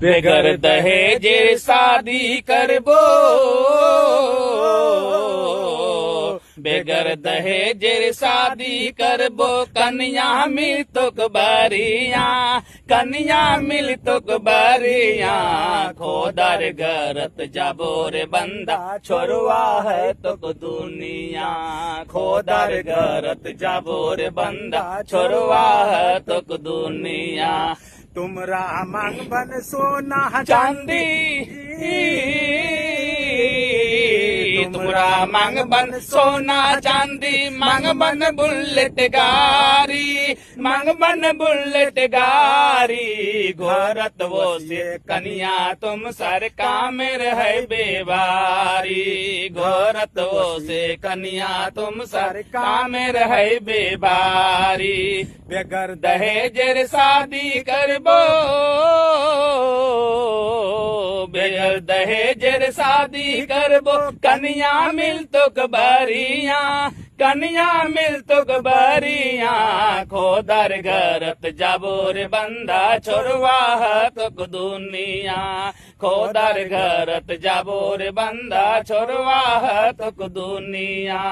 बेगर दहेजेर शादी करबो, बेगर दहेजेर शादी करबो, कन्या मिल तोक बारिया, कन्या मिल तोक बारिया, खोदार गरत जाबो रे बंदा, छोरवा है तोक दुनिया, खोदार गरत जाबो रे बंदा, छोरवा है तोक दुनिया। तुमरा मांग बन सोना चांदी, तुमरा मांग बन सोना चांदी, मांग बन बुलेट गाड़ी, मांग बन बुलेट गाड़ी, घोरत वो से कन्या तुम सर कामेर है बेबारी, घोरत वो से कन्या तुम सर कामेर है बेबारी। बेगर दहेजेर शादी करबो, बेगर दहेजेर शादी करबो, कन्या मिल तोक बारिया, कन्या मिल तोक बारिया, खोदार गरत जाबो रे बंदा, छोरवा है तोक दुनिया, खोदार गरत जाबो रे बंदा, छोरवा है तोक दुनिया।